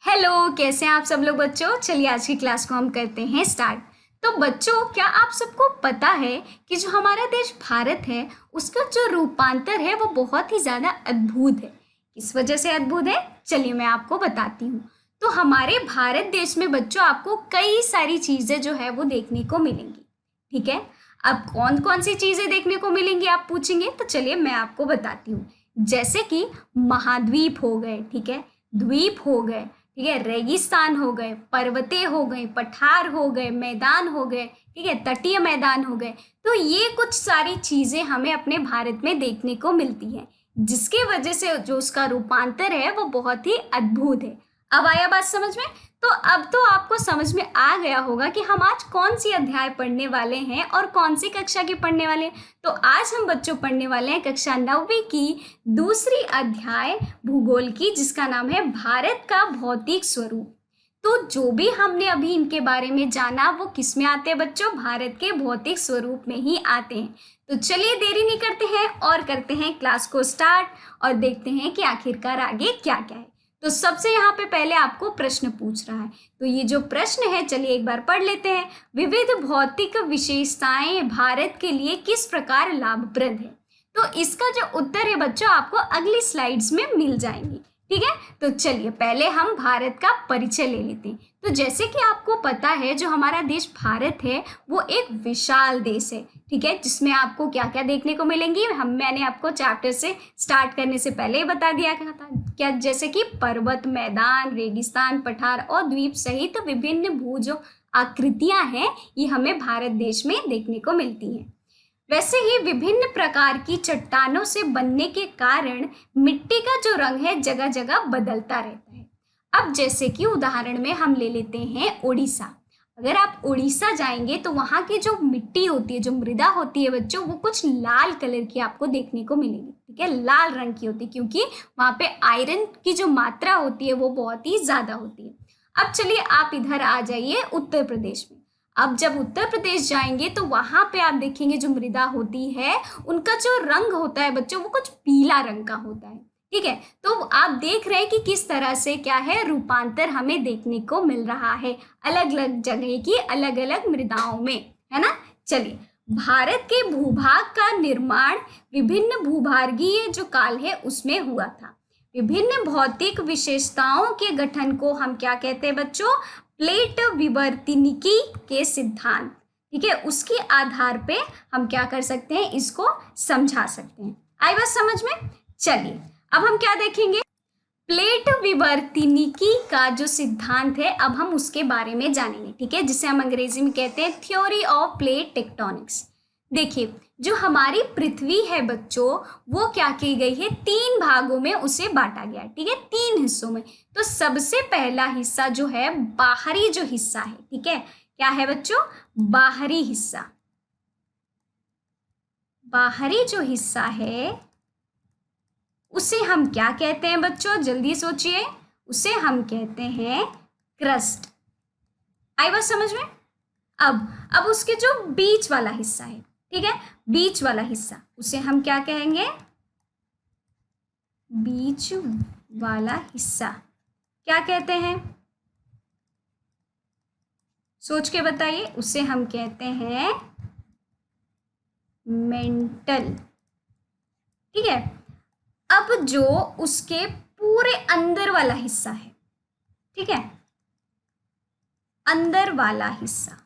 Hello, कैसे हैं आप सब लोग बच्चों। चलिए आज की क्लास को हम करते हैं स्टार्ट। तो बच्चों, क्या आप सबको पता है कि जो हमारा देश भारत है उसका जो रूपांतर है वो बहुत ही ज़्यादा अद्भुत है। किस वजह से अद्भुत है, चलिए मैं आपको बताती हूँ। तो हमारे भारत देश में बच्चों आपको कई सारी चीज़ें जो है वो देखने को मिलेंगी। ठीक है, अब कौन कौन सी चीज़ें देखने को मिलेंगी आप पूछेंगे, तो चलिए मैं आपको बताती हूँ। जैसे कि महाद्वीप हो गए, ठीक है, द्वीप हो गए, ठीक है, रेगिस्तान हो गए, पर्वतें हो गई, पठार हो गए, मैदान हो गए, ठीक है, तटीय मैदान हो गए। तो ये कुछ सारी चीजें हमें अपने भारत में देखने को मिलती हैं, जिसकी वजह से जो उसका रूपांतर है वो बहुत ही अद्भुत है। अब आया बात समझ में। तो अब तो आपको समझ में आ गया होगा कि हम आज कौन सी अध्याय पढ़ने वाले हैं और कौन सी कक्षा के पढ़ने वाले हैं। तो आज हम बच्चों पढ़ने वाले हैं कक्षा 9वीं की दूसरी अध्याय भूगोल की, जिसका नाम है भारत का भौतिक स्वरूप। तो जो भी हमने अभी इनके बारे में जाना वो किस में आते हैं बच्चों, भारत के भौतिक स्वरूप में ही आते हैं। तो चलिए देरी नहीं करते हैं और करते हैं क्लास को स्टार्ट और देखते हैं कि आखिरकार आगे क्या क्या है। तो सबसे यहाँ पे पहले आपको प्रश्न पूछ रहा है, तो ये जो प्रश्न है चलिए एक बार पढ़ लेते हैं। विविध भौतिक विशेषताएं भारत के लिए किस प्रकार लाभप्रद है। तो इसका जो उत्तर है बच्चों आपको अगली स्लाइड्स में मिल जाएंगी। ठीक है, तो चलिए पहले हम भारत का परिचय ले लेते हैं। तो जैसे कि आपको पता है जो हमारा देश भारत है वो एक विशाल देश है, ठीक है, जिसमें आपको क्या क्या देखने को मिलेंगी मैंने आपको चैप्टर से स्टार्ट करने से पहले ही बता दिया था क्या, जैसे कि पर्वत, मैदान, रेगिस्तान, पठार और द्वीप सहित तो विभिन्न भू जो आकृतियां हैं ये हमें भारत देश में देखने को मिलती हैं। वैसे ही विभिन्न प्रकार की चट्टानों से बनने के कारण मिट्टी का जो रंग है जगह जगह बदलता रहता है। अब जैसे कि उदाहरण में हम ले लेते हैं उड़ीसा। अगर आप उड़ीसा जाएंगे तो वहाँ की जो मिट्टी होती है, जो मृदा होती है बच्चों, वो कुछ लाल कलर की आपको देखने को मिलेगी। ठीक है, लाल रंग की होती है क्योंकि वहाँ पे आयरन की जो मात्रा होती है वो बहुत ही ज्यादा होती है। अब चलिए आप इधर आ जाइए उत्तर प्रदेश में। अब जब उत्तर प्रदेश जाएंगे तो वहां पे आप देखेंगे जो मृदा होती है उनका जो रंग होता है बच्चों वो कुछ पीला रंग का होता है। ठीक है, तो आप देख रहे हैं कि किस तरह से क्या है रूपांतर हमें देखने को मिल रहा है अलग अलग जगह की अलग अलग मृदाओं में, है ना। चलिए, भारत के भूभाग का निर्माण विभिन्न भूभागीय जो काल है उसमें हुआ था। विभिन्न भौतिक विशेषताओं के गठन को हम क्या कहते हैं बच्चों, प्लेट विवर्तनिकी के सिद्धांत, ठीक है, उसके आधार पे हम क्या कर सकते हैं, इसको समझा सकते हैं। आई बात समझ में। चलिए अब हम क्या देखेंगे, प्लेट विवर्तनिकी का जो सिद्धांत है अब हम उसके बारे में जानेंगे, ठीक है, जिसे हम अंग्रेजी में कहते हैं थ्योरी ऑफ प्लेट टेक्टोनिक्स। देखिए, जो हमारी पृथ्वी है बच्चों वो क्या की गई है, 3 भागों में उसे बांटा गया है, ठीक है, 3 हिस्सों में। तो सबसे पहला हिस्सा जो है बाहरी जो हिस्सा है, ठीक है, क्या है बच्चों, बाहरी हिस्सा। बाहरी जो हिस्सा है उसे हम क्या कहते हैं बच्चों, जल्दी सोचिए, उसे हम कहते हैं क्रस्ट। आई बात समझ में। अब उसके जो बीच वाला हिस्सा है, ठीक है, बीच वाला हिस्सा उसे हम क्या कहेंगे, बीच वाला हिस्सा क्या कहते हैं, सोच के बताइए, उसे हम कहते हैं मेंटल। ठीक है, अब जो उसके पूरे अंदर वाला हिस्सा है, ठीक है, अंदर वाला हिस्सा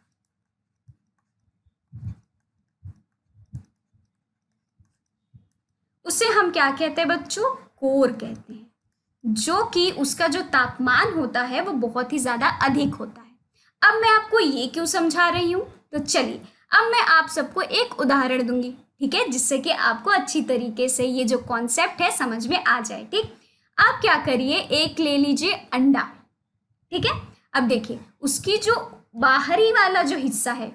उसे हम क्या कहते हैं बच्चों, कोर कहते हैं, जो कि उसका जो तापमान होता है वो बहुत ही ज्यादा अधिक होता है। अब मैं आपको ये क्यों समझा रही हूं, तो चलिए अब मैं आप सबको एक उदाहरण दूंगी, ठीक है, जिससे कि आपको अच्छी तरीके से ये जो कॉन्सेप्ट है समझ में आ जाए। ठीक, आप क्या करिए, एक ले लीजिए अंडा, ठीक है। अब देखिए उसकी जो बाहरी वाला जो हिस्सा है,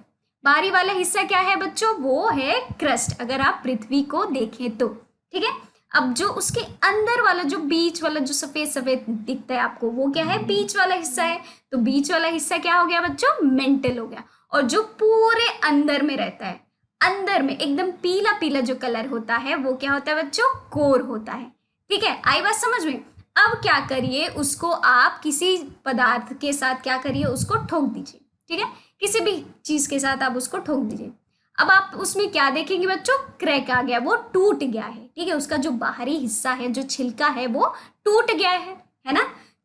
बाहरी वाला हिस्सा क्या है बच्चों, वो है क्रस्ट, अगर आप पृथ्वी को देखें तो, ठीक है। अब जो उसके अंदर वाला जो बीच वाला जो सफेद सफेद दिखता है आपको वो क्या है, बीच वाला हिस्सा है। तो बीच वाला हिस्सा क्या हो गया बच्चों, मेंटल हो गया। और जो पूरे अंदर में रहता है, अंदर में एकदम पीला पीला जो कलर होता है वो क्या होता है बच्चों, कोर होता है। ठीक है, आई बात समझ में। अब क्या करिए, उसको आप किसी पदार्थ के साथ क्या करिए, उसको ठोक दीजिए। ठीक है, किसी भी चीज के साथ आप उसको ठोक दीजिए। अब आप उसमें क्या देखेंगे बच्चों, क्रैक आ गया, वो टूट गया है। ठीक है, उसका जो बाहरी हिस्सा है, जो छिलका है, वो टूट गया है ना।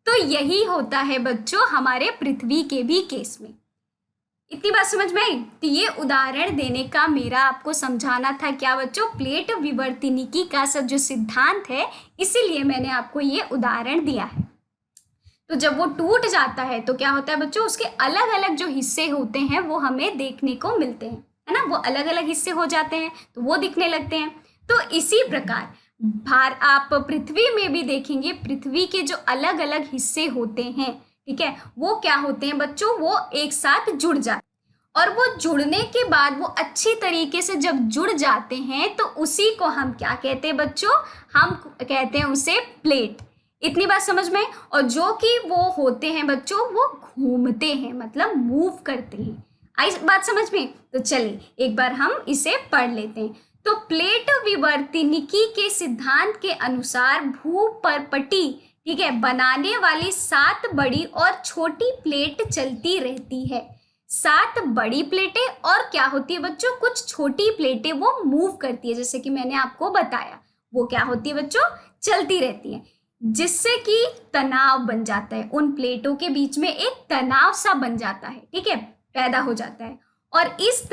तो यही होता है बच्चों हमारे पृथ्वी के भी केस में। इतनी बात समझ में आई? तो ये उदाहरण देने का मेरा आपको समझाना था क्या बच्चों, प्लेट विवर्तनिकी का सब जो सिद्धांत है, इसीलिए मैंने आपको ये उदाहरण दिया है। तो जब वो टूट जाता है तो क्या होता है बच्चों, उसके अलग अलग जो हिस्से होते हैं वो हमें देखने को मिलते हैं, है ना। वो अलग अलग हिस्से हो जाते हैं तो वो दिखने लगते हैं। तो इसी प्रकार आप पृथ्वी में भी देखेंगे, पृथ्वी के जो अलग अलग हिस्से होते हैं, ठीक है, वो क्या होते हैं बच्चों, वो एक साथ जुड़ जाते हैं। और वो जुड़ने के बाद वो अच्छी तरीके से जब जुड़ जाते हैं तो उसी को हम क्या कहते हैं बच्चों, हम कहते हैं उसे प्लेट। इतनी बात समझ में? और जो कि वो होते हैं बच्चों, वो घूमते हैं, मतलब मूव करते हैं। आई बात समझ में? तो चलिए एक बार हम इसे पढ़ लेते हैं। तो प्लेट विवर्तनिकी के सिद्धांत के अनुसार भूपर्पटी, ठीक है, बनाने वाली 7 बड़ी और छोटी प्लेट चलती रहती है। 7 बड़ी प्लेटें और क्या होती है बच्चों, कुछ छोटी प्लेटें वो मूव करती है, जैसे कि मैंने आपको बताया। वो क्या होती है बच्चों, चलती रहती है, जिससे कि तनाव बन जाता है। उन प्लेटों के बीच में एक तनाव सा बन जाता है, ठीक है, पैदा हो जाता है। और इस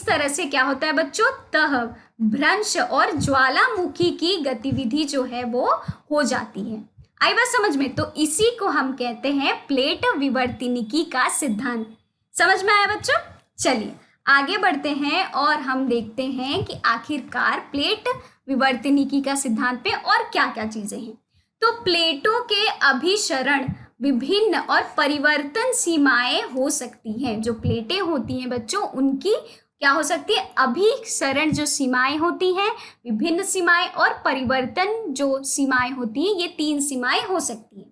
तरह से क्या होता है बच्चों, तह, भ्रंश और ज्वालामुखी की गतिविधि जो है वो हो जाती है। आई बात समझ में? तो इसी को हम कहते हैं प्लेट विवर्तनिकी का सिद्धांत। समझ में आया बच्चों? चलिए आगे बढ़ते हैं और हम देखते हैं कि आखिरकार प्लेट विवर्तनिकी का सिद्धांत पे और क्या क्या चीजें हैं। तो प्लेटों के अभिसरण, विभिन्न और परिवर्तन सीमाएं हो सकती हैं। जो प्लेटें होती हैं बच्चों, उनकी क्या हो सकती है, अभिसरण जो सीमाएं होती हैं, विभिन्न सीमाएं और परिवर्तन जो सीमाएं होती हैं, ये 3 सीमाएं हो सकती हैं।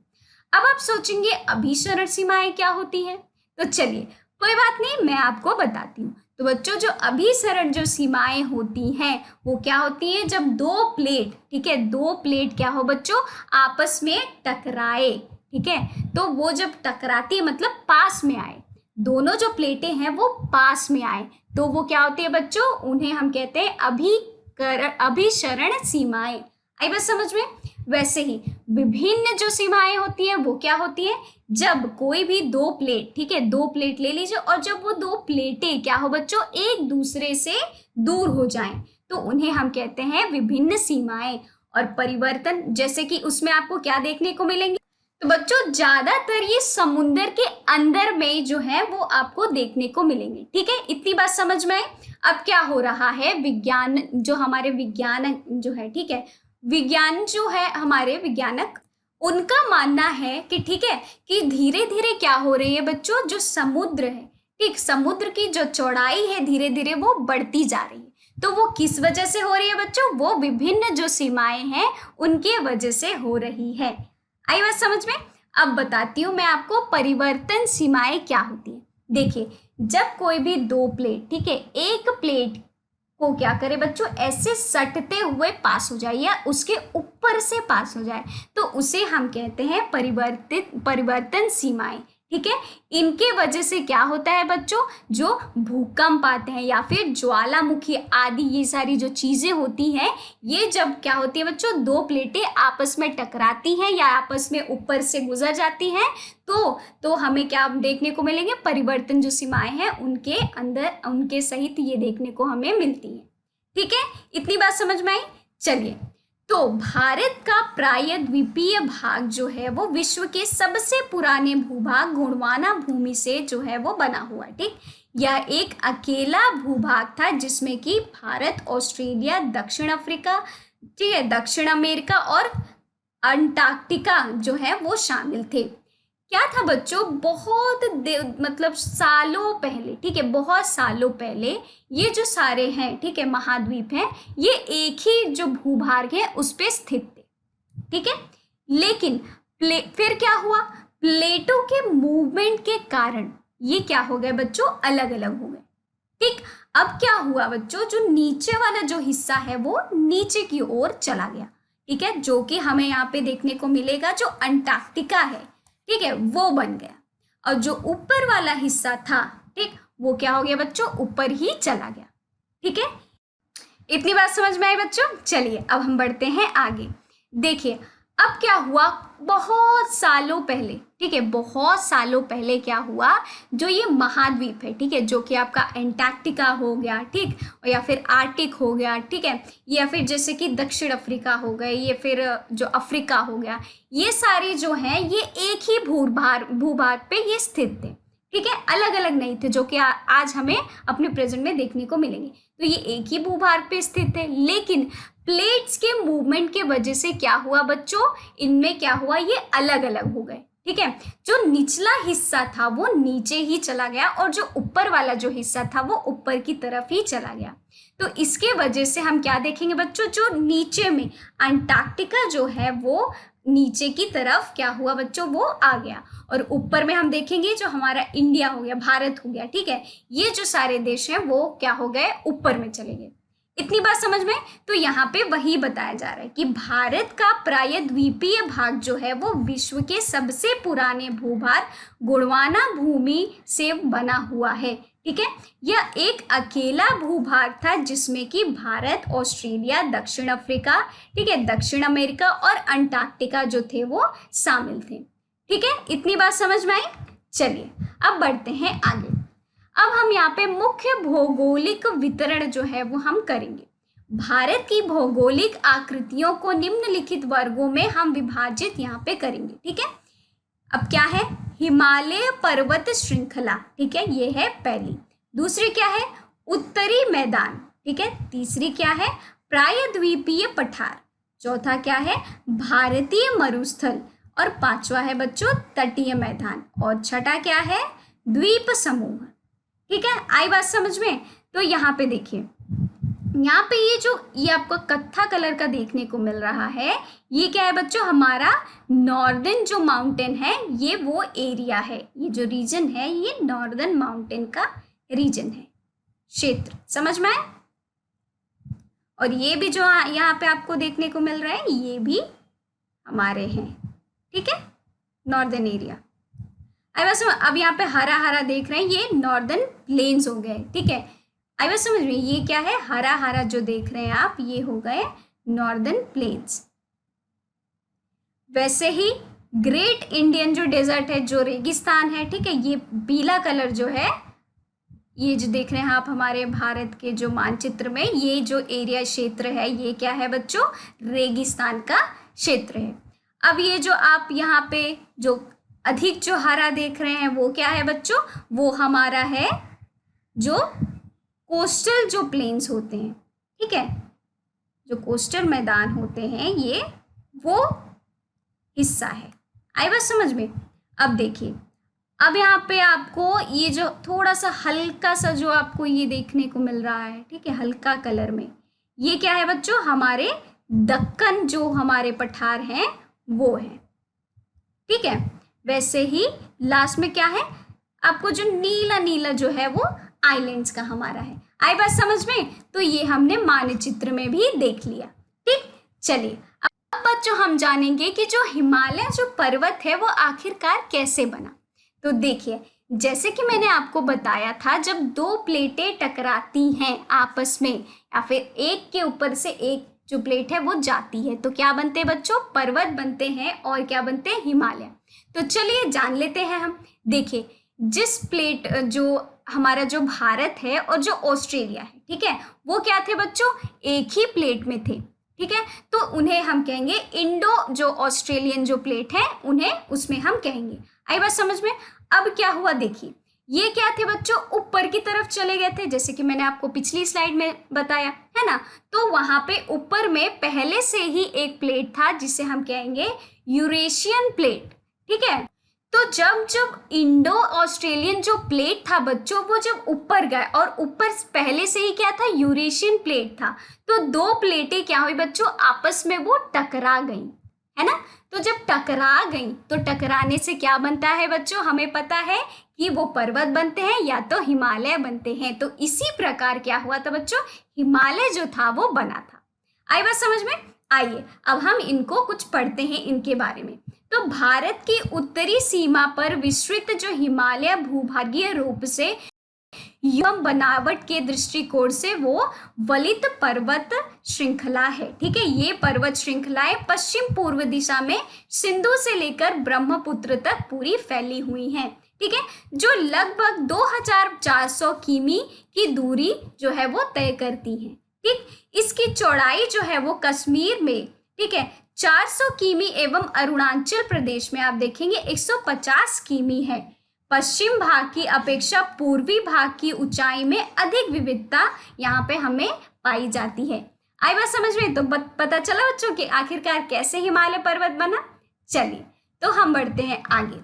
अब आप सोचेंगे अभिसरण सीमाएं क्या होती हैं, तो चलिए कोई बात नहीं, मैं आपको बताती हूँ। तो बच्चों जो अभिसरण जो सीमाएं होती हैं वो क्या होती हैं, जब 2 प्लेट, ठीक है, 2 प्लेट क्या हो बच्चों, आपस में टकराए, ठीक है। तो वो जब टकराती है मतलब पास में आए, दोनों जो प्लेटें हैं वो पास में आए, तो वो क्या होती है बच्चों, उन्हें हम कहते हैं अभिसरण सीमाएं। आई बात समझ में? वैसे ही विभिन्न जो सीमाएं होती हैं वो क्या होती है, जब कोई भी 2 प्लेट, ठीक है, 2 प्लेट ले लीजिए, और जब वो 2 प्लेटें क्या हो बच्चों, एक दूसरे से दूर हो जाएं, तो उन्हें हम कहते हैं विभिन्न सीमाएं। और परिवर्तन, जैसे कि उसमें आपको क्या देखने को मिलेंगे, तो बच्चों ज्यादातर ये समुद्र के अंदर में जो है वो आपको देखने को मिलेंगे। ठीक है, इतनी बात समझ में आई? अब क्या हो रहा है, विज्ञान जो हमारे विज्ञान जो है, ठीक है, विज्ञान जो है हमारे वैज्ञानिक, उनका मानना है कि ठीक है, कि धीरे धीरे क्या हो रही है बच्चों, जो समुद्र है, ठीक, समुद्र की जो चौड़ाई है धीरे धीरे वो बढ़ती जा रही है। तो वो किस वजह से हो रही है बच्चों, वो विभिन्न जो सीमाएं हैं उनके वजह से हो रही है। आई बात समझ में? अब बताती हूँ मैं आपको परिवर्तन सीमाएं क्या होती है। देखिए, जब कोई भी 2 प्लेट, ठीक है, एक प्लेट को क्या करे बच्चों, ऐसे सटते हुए पास हो जाए या उसके ऊपर से पास हो जाए, तो उसे हम कहते हैं परिवर्तन सीमाएं। ठीक है, इनके वजह से क्या होता है बच्चों, जो भूकंप आते हैं या फिर ज्वालामुखी आदि ये सारी जो चीजें होती हैं, ये जब क्या होती है बच्चों, 2 प्लेटें आपस में टकराती हैं या आपस में ऊपर से गुजर जाती हैं, तो हमें क्या देखने को मिलेंगे, परिवर्तन जो सीमाएं हैं उनके अंदर, उनके सहित ये देखने को हमें मिलती है। ठीक है, इतनी बात समझ में आई? चलिए, तो भारत का प्रायद्वीपीय भाग जो है वो विश्व के सबसे पुराने भूभाग गोंडवाना भूमि से जो है वो बना हुआ है। ठीक, यह एक अकेला भूभाग था जिसमें कि भारत, ऑस्ट्रेलिया, दक्षिण अफ्रीका, ठीक है, दक्षिण अमेरिका और अंटार्कटिका जो है वो शामिल थे। क्या था बच्चों, बहुत मतलब सालों पहले, ठीक है, बहुत सालों पहले ये जो सारे हैं, ठीक है, महाद्वीप हैं, ये एक ही जो भूभाग है उस पे स्थित थे। ठीक है, लेकिन फिर क्या हुआ, प्लेटों के मूवमेंट के कारण ये क्या हो गए बच्चों, अलग अलग हो गए। ठीक, अब क्या हुआ बच्चों, जो नीचे वाला जो हिस्सा है वो नीचे की ओर चला गया, ठीक है, जो कि हमें यहाँ पे देखने को मिलेगा जो अंटार्कटिका है, ठीक है, वो बन गया। और जो ऊपर वाला हिस्सा था, ठीक, वो क्या हो गया बच्चों, ऊपर ही चला गया। ठीक है, इतनी बात समझ में आई बच्चों। चलिए अब हम बढ़ते हैं आगे। देखिए अब क्या हुआ, बहुत सालों पहले, ठीक है, बहुत सालों पहले क्या हुआ, जो ये महाद्वीप है, ठीक है, जो कि आपका अंटार्कटिका हो गया, ठीक, या फिर आर्टिक हो गया, ठीक है, या फिर जैसे कि दक्षिण अफ्रीका हो गए, ये फिर जो अफ्रीका हो गया, ये सारे जो हैं ये एक ही भूभाग पे ये स्थित थे। ठीक है, अलग अलग नहीं थे, जो कि आज हमें अपने प्रेजेंट में देखने को मिलेंगे। तो ये एक ही भूभाग पे स्थित है, लेकिन प्लेट्स के मूवमेंट के वजह से क्या हुआ बच्चों, इनमें क्या हुआ, ये अलग अलग हो गए। ठीक है, जो निचला हिस्सा था वो नीचे ही चला गया और जो ऊपर वाला जो हिस्सा था वो ऊपर की तरफ ही चला गया। तो इसके वजह से हम क्या देखेंगे बच्चों, जो नीचे में अंटार्कटिका जो है वो नीचे की तरफ क्या हुआ बच्चों, वो आ गया। और ऊपर में हम देखेंगे जो हमारा इंडिया हो गया, भारत हो गया, ठीक है, ये जो सारे देश हैं वो क्या हो गए, ऊपर में चले गए। इतनी बात समझ में। तो यहाँ पे वही बताया जा रहा है कि भारत का प्रायद्वीपीय भाग जो है वो विश्व के सबसे पुराने भूभाग गोंडवाना भूमि से बना हुआ है। ठीक है, यह एक अकेला भूभाग था जिसमें कि भारत, ऑस्ट्रेलिया, दक्षिण अफ्रीका, ठीक है, दक्षिण अमेरिका और अंटार्कटिका जो थे वो शामिल थे। ठीक है, इतनी बात समझ में आई। चलिए अब बढ़ते हैं आगे। अब हम यहाँ पे मुख्य भौगोलिक वितरण जो है वो हम करेंगे। भारत की भौगोलिक आकृतियों को निम्नलिखित वर्गों में हम विभाजित यहाँ पे करेंगे। ठीक है, अब क्या है, हिमालय पर्वत श्रृंखला, ठीक है, ये है पहली। दूसरी क्या है, उत्तरी मैदान, ठीक है। तीसरी क्या है, प्रायद्वीपीय पठार। चौथा क्या है, भारतीय मरुस्थल। और पांचवा है बच्चों तटीय मैदान। और छठा क्या है, द्वीप समूह। ठीक है, आई बात समझ में। तो यहाँ पे देखिए, यहाँ पे ये आपको कत्था कलर का देखने को मिल रहा है, ये क्या है बच्चों, हमारा नॉर्दर्न जो माउंटेन है, ये वो एरिया है, ये जो रीजन है ये नॉर्दर्न माउंटेन का रीजन है, क्षेत्र। समझ में आए। और ये भी जो यहाँ पे आपको देखने को मिल रहा है, ये भी हमारे हैं, ठीक है, नॉर्दर्न एरिया। अब यहाँ पे हरा हरा देख रहे हैं, ये नॉर्दर्न प्लेन्स हो गए। ठीक है, आई बात समझ में। ये क्या है, हरा हरा जो देख रहे हैं आप, ये हो गए नॉर्दर्न प्लेन्स। वैसे ही ग्रेट इंडियन जो डेजर्ट है, जो रेगिस्तान है, ठीक है, ये पीला कलर जो है, ये जो देख रहे हैं आप हमारे भारत के जो मानचित्र में, ये जो एरिया क्षेत्र है, ये क्या है बच्चों, रेगिस्तान का क्षेत्र है। अब ये जो आप यहाँ पे जो अधिक जो हरा देख रहे हैं, वो क्या है बच्चों, वो हमारा है जो कोस्टल जो प्लेन्स होते हैं। ठीक है, जो कोस्टल मैदान होते हैं, ये वो हिस्सा है। आई बात समझ में। अब देखिए, अब यहाँ पे आपको ये जो थोड़ा सा हल्का सा जो आपको ये देखने को मिल रहा है, ठीक है, हल्का कलर में, ये क्या है बच्चों, हमारे दक्कन जो हमारे पठार हैं वो है। ठीक है, वैसे ही लास्ट में क्या है, आपको जो नीला नीला जो है वो आइलैंड्स का हमारा है। आई बात समझ में। तो ये हमने मानचित्र में भी देख लिया। ठीक, चलिए अब बच्चों हम जानेंगे कि जो हिमालय जो पर्वत है वो आखिरकार कैसे बना। तो देखिए, जैसे कि मैंने आपको बताया था, जब दो प्लेटें टकराती हैं आपस में, या फिर एक के ऊपर से एक जो प्लेट है वो जाती है, तो क्या बनते हैं बच्चों, पर्वत बनते हैं। और क्या बनते हैं, हिमालय। तो चलिए जान लेते हैं हम। देखिए, जिस प्लेट जो हमारा जो भारत है और जो ऑस्ट्रेलिया है, ठीक है, वो क्या थे बच्चों, एक ही प्लेट में थे। ठीक है, तो उन्हें हम कहेंगे इंडो जो ऑस्ट्रेलियन जो प्लेट है, उन्हें उसमें हम कहेंगे। आई बात समझ में। अब क्या हुआ, देखिए, ये क्या थे बच्चों, ऊपर की तरफ चले गए थे, जैसे कि मैंने आपको पिछली स्लाइड में बताया है ना। तो वहां पे ऊपर में पहले से ही एक प्लेट था जिसे हम कहेंगे यूरेशियन प्लेट। ठीक है, तो जब इंडो ऑस्ट्रेलियन जो प्लेट था बच्चों, वो जब ऊपर गए और ऊपर पहले से ही क्या था, यूरेशियन प्लेट था, तो दो प्लेटें क्या हुई बच्चों, आपस में वो टकरा गई, है ना। तो जब टकरा गई तो टकराने से क्या बनता है बच्चों, हमें पता है कि वो पर्वत बनते हैं या तो हिमालय बनते हैं। तो इसी प्रकार क्या हुआ था बच्चों, हिमालय जो था वो बना था। आई बात समझ में। आइए अब हम इनको कुछ पढ़ते हैं इनके बारे में। तो भारत की उत्तरी सीमा पर विस्तृत जो हिमालय भूभागीय रूप से एवं बनावट के दृष्टिकोण से वो वलित पर्वत श्रृंखला है। ठीक है, ये पर्वत श्रृंखलाएं पश्चिम पूर्व दिशा में सिंधु से लेकर ब्रह्मपुत्र तक पूरी फैली हुई हैं। ठीक है, जो लगभग 2400 किमी की दूरी जो है वो तय करती है। ठीक, इसकी चौड़ाई जो है वो कश्मीर में, ठीक है, 400 किमी एवं अरुणाचल प्रदेश में आप देखेंगे 150 किमी है। पश्चिम भाग की अपेक्षा पूर्वी भाग की ऊंचाई में अधिक विविधता यहाँ पे हमें पाई जाती है। आई बात समझ में? तो पता चला बच्चों कि आखिरकार कैसे हिमालय पर्वत बना। चलिए तो हम बढ़ते हैं आगे।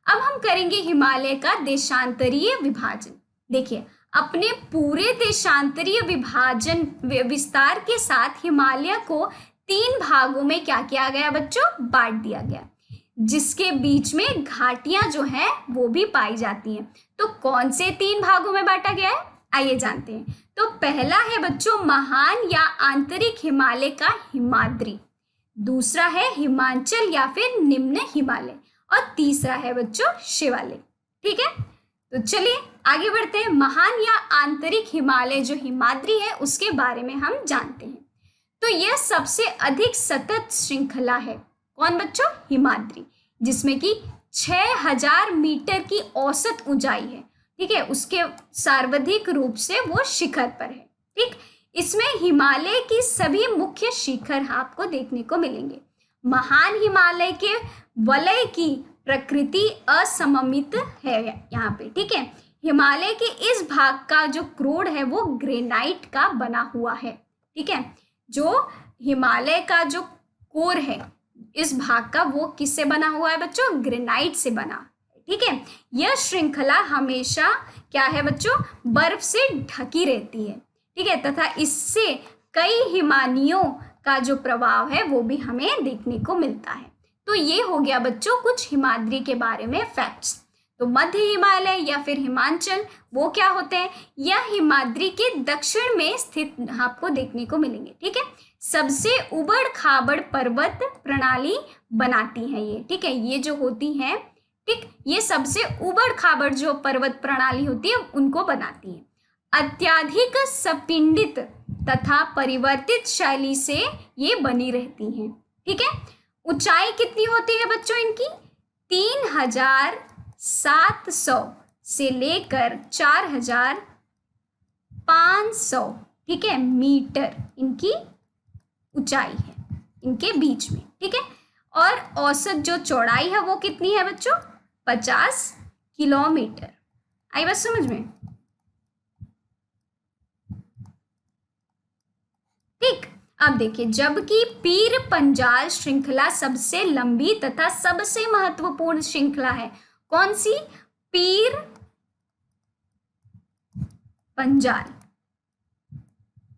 अब हम करेंगे हिमालय का देशांतरीय विभाजन। देखिए, अपने पूरे देशांतरीय विभाजन विस्तार के साथ हिमालय को 3 भागों में क्या किया गया बच्चों? बांट दिया गया, जिसके बीच में घाटियां जो है वो भी पाई जाती हैं। तो कौन से 3 भागों में बांटा गया है, आइए जानते हैं। तो पहला है बच्चों महान या आंतरिक हिमालय का हिमाद्री, दूसरा है हिमाचल या फिर निम्न हिमालय, और तीसरा है बच्चों शिवालिक। ठीक है, तो चलिए आगे बढ़ते हैं। महान या आंतरिक हिमालय जो हिमाद्री है उसके बारे में हम जानते हैं। तो यह सबसे अधिक सतत श्रृंखला है। कौन बच्चों? हिमाद्री, जिसमें कि 6000 मीटर की औसत ऊंचाई है। ठीक है, उसके सर्वाधिक रूप से वो शिखर पर है। ठीक, इसमें हिमालय की सभी मुख्य शिखर आपको देखने को मिलेंगे। महान हिमालय के वलय की प्रकृति असममित है यहाँ पे। ठीक है, हिमालय के इस भाग का जो क्रोड है वो ग्रेनाइट का बना हुआ है। ठीक है, जो हिमालय का जो कोर है इस भाग का वो किससे बना हुआ है बच्चों? ग्रेनाइट से बना। ठीक है, यह श्रृंखला हमेशा क्या है बच्चों? बर्फ से ढकी रहती है। ठीक है, तथा इससे कई हिमानियों का जो प्रभाव है वो भी हमें देखने को मिलता है। तो ये हो गया बच्चों कुछ हिमाद्री के बारे में फैक्ट्स। तो मध्य हिमालय या फिर हिमाचल वो क्या होते हैं? यह हिमाद्री के दक्षिण में स्थित आपको देखने को मिलेंगे। ठीक है, सबसे उबड़ खाबड़ पर्वत प्रणाली बनाती हैं ये। ठीक है, ये जो होती हैं, ठीक, ये सबसे उबड़ खाबड़ जो पर्वत प्रणाली होती है उनको बनाती है। अत्यधिक सपिंडित तथा परिवर्तित शैली से ये बनी रहती हैं। ठीक है, ऊंचाई कितनी होती है बच्चों इनकी? 3700 से लेकर 4500, ठीक है, मीटर इनकी ऊंचाई है इनके बीच में। ठीक है, और औसत जो चौड़ाई है वो कितनी है बच्चों? 50 किलोमीटर। आई बात समझ में? ठीक, अब देखिए, जबकि पीर पंजाल श्रृंखला सबसे लंबी तथा सबसे महत्वपूर्ण श्रृंखला है। कौन सी? पीर पंजाल।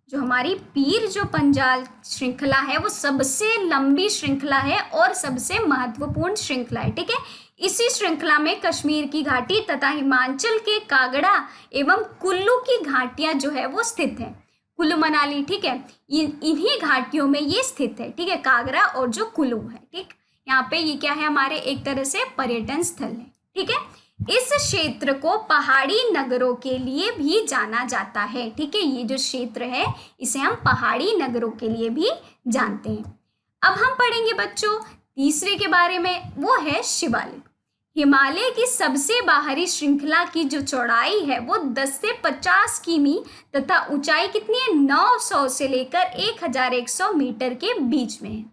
जो हमारी पीर जो पंजाल श्रृंखला है वो सबसे लंबी श्रृंखला है और सबसे महत्वपूर्ण श्रृंखला है। ठीक है, इसी श्रृंखला में कश्मीर की घाटी तथा हिमाचल के कागड़ा एवं कुल्लू की घाटियां जो है वो स्थित है। कुल्लू मनाली, ठीक है, इन्हीं घाटियों में ये स्थित है। ठीक है, कागड़ा और जो कुल्लू है। ठीक, यहाँ पे ये क्या है? हमारे एक तरह से पर्यटन स्थल है। ठीक है, इस क्षेत्र को पहाड़ी नगरों के लिए भी जाना जाता है। ठीक है, ये जो क्षेत्र है इसे हम पहाड़ी नगरों के लिए भी जानते हैं। अब हम पढ़ेंगे बच्चों तीसरे के बारे में, वो है शिवालिक। हिमालय की सबसे बाहरी श्रृंखला की जो चौड़ाई है वो 10 से 50 किमी तथा ऊंचाई कितनी है? 900 से लेकर 1100 मीटर के बीच में है।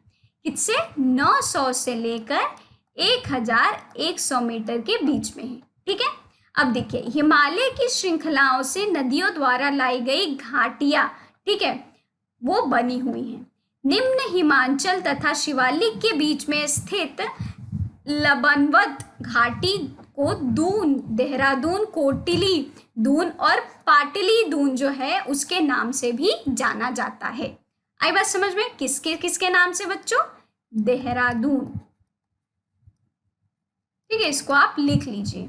किससे? 900 से लेकर 1100 मीटर के बीच में है। ठीक है, अब देखिए, हिमालय की श्रृंखलाओं से नदियों द्वारा लाई गई घाटियां, ठीक है, वो बनी हुई हैं। निम्न हिमाचल तथा शिवालिक के बीच में स्थित लबनवत घाटी को दून, देहरादून, कोटिली दून और पाटली दून जो है उसके नाम से भी जाना जाता है। आई बात समझ में? किसके किसके नाम से बच्चों? देहरादून। ठीक है, इसको आप लिख लीजिए।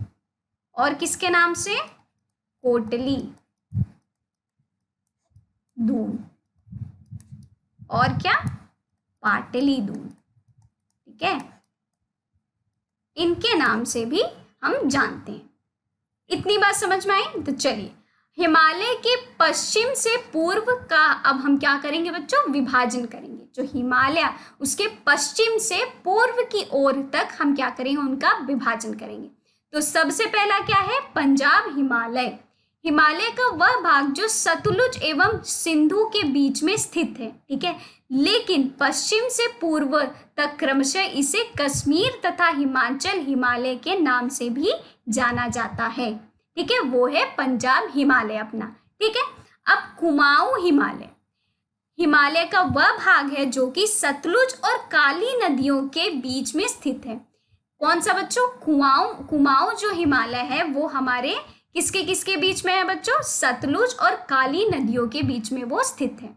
और किसके नाम से? कोटली दून। और क्या? पाटली दून, ठीक है, इनके नाम से भी हम जानते हैं। इतनी बात समझ में आई? तो चलिए, हिमालय के पश्चिम से पूर्व का अब हम क्या करेंगे बच्चों? विभाजन करेंगे। जो हिमालय उसके पश्चिम से पूर्व की ओर तक हम क्या करेंगे? उनका विभाजन करेंगे। तो सबसे पहला क्या है? पंजाब हिमालय। हिमालय का वह भाग जो सतलुज एवं सिंधु के बीच में स्थित है, ठीक है, लेकिन पश्चिम से पूर्व तक क्रमशः इसे कश्मीर तथा हिमाचल हिमालय के नाम से भी जाना जाता है, ठीक है, वो है पंजाब हिमालय अपना, ठीक है। अब कुमाऊं हिमालय, हिमालय का वह भाग है जो कि सतलुज और काली नदियों के बीच में स्थित है। कौन सा बच्चों? कुमाऊं जो हिमालय है वो हमारे किसके किसके बीच में है बच्चों? सतलुज और काली नदियों के बीच में वो स्थित है।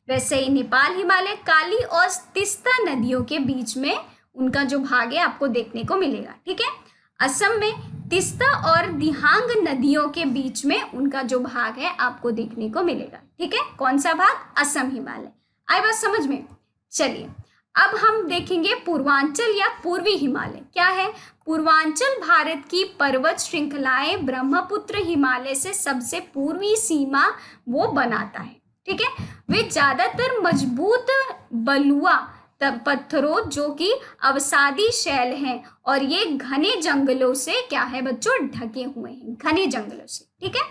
वैसे ही नेपाल हिमालय काली और तीस्ता नदियों के बीच में उनका जो भाग है आपको देखने को मिलेगा, ठीक है। असम में तीस्ता और दिहांग नदियों के बीच में उनका जो भाग है आपको देखने को मिलेगा, ठीक है। कौन सा भाग? असम हिमालय। आई बात समझ में? चलिए, अब हम देखेंगे पूर्वांचल या पूर्वी हिमालय क्या है। पूर्वांचल भारत की पर्वत श्रृंखलाएं ब्रह्मपुत्र हिमालय से सबसे पूर्वी सीमा वो बनाता है, ठीक है। वे ज्यादातर मजबूत बलुआ पत्थरों जो कि अवसादी शैल हैं और ये घने जंगलों से क्या है बच्चों? ढके हुए हैं, घने जंगलों से, ठीक है।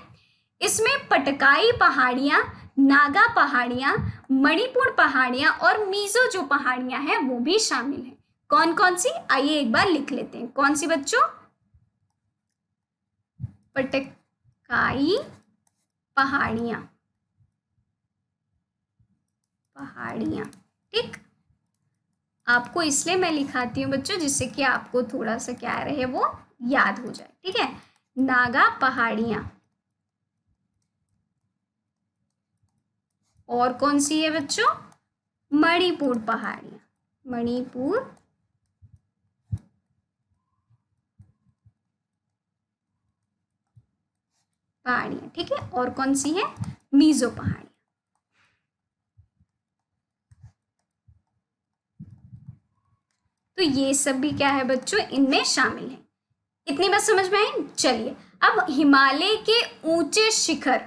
इसमें पटकाई पहाड़ियां, नागा पहाड़ियां, मणिपुर पहाड़ियां और मिजो जो पहाड़ियां हैं वो भी शामिल हैं। कौन कौन सी? आइए एक बार लिख लेते हैं। कौन सी बच्चों? पटकाई पहाड़ियां, ठीक। आपको इसलिए मैं लिखाती हूँ बच्चों जिससे कि आपको थोड़ा सा क्या रहे वो याद हो जाए, ठीक है। नागा पहाड़ियां, और कौन सी है बच्चों? मणिपुर पहाड़ियां, मणिपुर पहाड़ियां, ठीक है। और कौन सी है? मिजो पहाड़ियां। तो ये सब भी क्या है बच्चों? इनमें शामिल है। इतनी बात समझ में आई? चलिए, अब हिमालय के ऊंचे शिखर,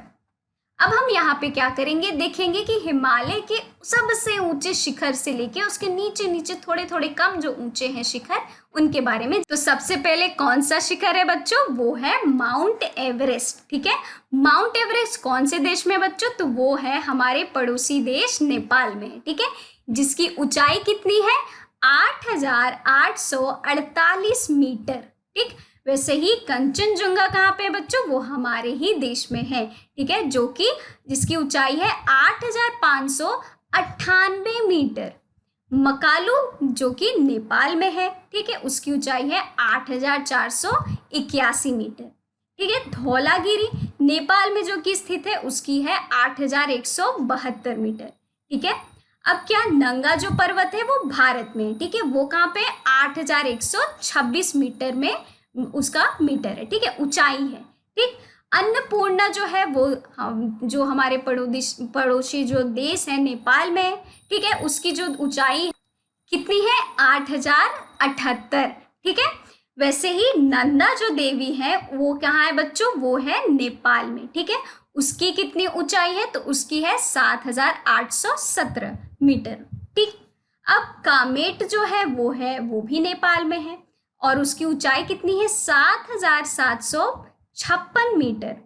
अब हम यहाँ पे क्या करेंगे? देखेंगे कि हिमालय के सबसे ऊंचे शिखर से लेके उसके नीचे नीचे थोड़े थोड़े कम जो ऊंचे हैं शिखर, उनके बारे में। तो सबसे पहले कौन सा शिखर है बच्चों? वो है माउंट एवरेस्ट, ठीक है। माउंट एवरेस्ट कौन से देश में बच्चों? तो वो है हमारे पड़ोसी देश नेपाल में है, ठीक है, जिसकी ऊंचाई कितनी है? 8,848 मीटर, ठीक। वैसे ही कंचनजंगा कहाँ पे है बच्चों? वो हमारे ही देश में है, ठीक है, जो कि जिसकी ऊंचाई है 8,598 मीटर। मकालू जो कि नेपाल में है, ठीक है, उसकी ऊंचाई है 8,481 मीटर, ठीक है। धौलागिरी नेपाल में जो कि स्थित है उसकी है 8,172 मीटर, ठीक है। अब क्या नंगा जो पर्वत है वो भारत में, ठीक है, वो कहाँ पे? 8,126 मीटर में उसका मीटर है, ठीक है, ऊंचाई है, ठीक। अन्नपूर्णा जो है वो जो हमारे पड़ोसी जो देश है नेपाल में, ठीक है, उसकी जो ऊंचाई कितनी है? 8,078, ठीक है। वैसे ही नंदा जो देवी है वो कहाँ है बच्चों? वो है नेपाल में, ठीक है, उसकी कितनी ऊंचाई है? तो उसकी है 7,817 मीटर, ठीक। अब कामेट जो है वो भी नेपाल में है और उसकी ऊंचाई कितनी है? 7,756 मीटर।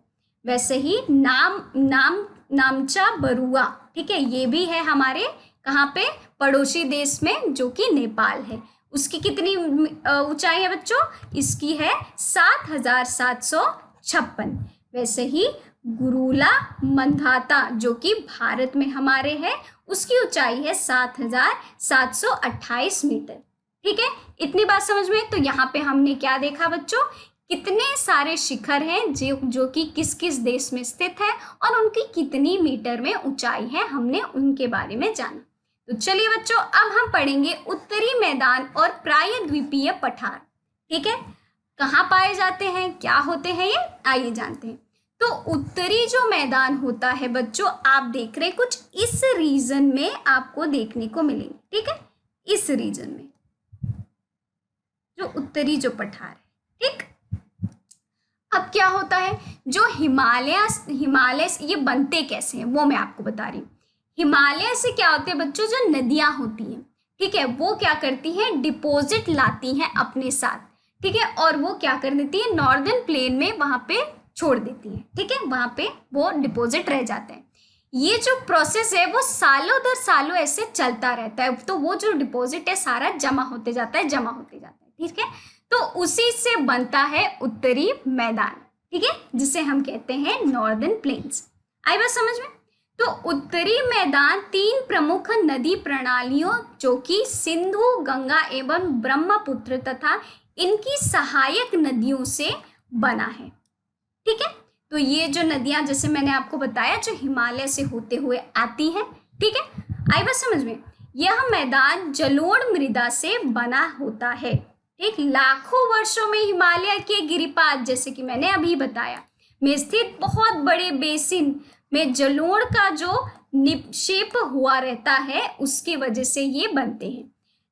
वैसे ही नामचा बरुआ, ठीक है, ये भी है हमारे कहाँ पे? पड़ोसी देश में जो कि नेपाल है। उसकी कितनी ऊंचाई है बच्चों? इसकी है 7,756। वैसे ही गुरुला मंधाता जो कि भारत में हमारे है, उसकी ऊंचाई है 7,728 मीटर, ठीक है। इतनी बात समझ में? तो यहाँ पे हमने क्या देखा बच्चों? कितने सारे शिखर हैं जो कि किस किस देश में स्थित है और उनकी कितनी मीटर में ऊंचाई है, हमने उनके बारे में जाना। तो चलिए बच्चों, अब हम पढ़ेंगे उत्तरी मैदान और प्रायद्वीपीय पठार, ठीक है। कहाँ पाए जाते हैं, क्या होते हैं ये, आइए जानते हैं। तो उत्तरी जो मैदान होता है बच्चों, आप देख रहे कुछ इस रीजन में आपको देखने को मिलेंगे, ठीक है। इस रीजन में, जो उत्तरी जो पठार है, ठीक। अब क्या होता है, जो हिमालय ये बनते कैसे हैं वो मैं आपको बता रही हूँ। हिमालय से क्या होते हैं बच्चों, जो नदियां होती हैं, ठीक है, वो क्या करती हैं, डिपॉजिट लाती हैं अपने साथ, ठीक है, और वो क्या कर देती है, नॉर्दर्न प्लेन में वहां पे छोड़ देती है, ठीक है, वहां पे वो डिपॉजिट रह जाते हैं। ये जो प्रोसेस है वो सालों दर सालों ऐसे चलता रहता है, तो वो जो डिपॉजिट है सारा जमा होते जाता है, ठीक है। तो उसी से बनता है उत्तरी मैदान, ठीक है, जिसे हम कहते हैं नॉर्दर्न प्लेन्स। आई बात समझ में। तो उत्तरी मैदान 3 प्रमुख नदी प्रणालियों, जो कि सिंधु, गंगा एवं ब्रह्मपुत्र तथा इनकी सहायक नदियों से बना है, ठीक है। तो ये जो नदियां, जैसे मैंने आपको बताया, जो हिमालय से होते हुए आती हैं, ठीक है, आई बात समझ में। यह मैदान जलोढ़ मृदा से बना होता है, एक लाखों वर्षों में हिमालय के गिरिपाद, जैसे कि मैंने अभी बताया, में स्थित बहुत बड़े बेसिन में जलोढ़ का जो निक्षेप हुआ रहता है, उसकी वजह से ये बनते हैं,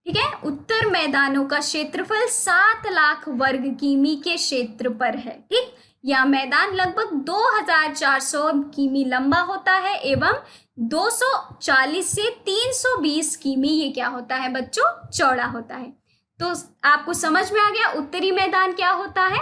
ठीक है। उत्तर मैदानों का क्षेत्रफल 7 लाख वर्ग किमी के क्षेत्र पर है, ठीक। यह मैदान लगभग 2400 किमी लंबा होता है एवं 240 से 320 किमी ये क्या होता है बच्चों, चौड़ा होता है। तो आपको समझ में आ गया उत्तरी मैदान क्या होता है।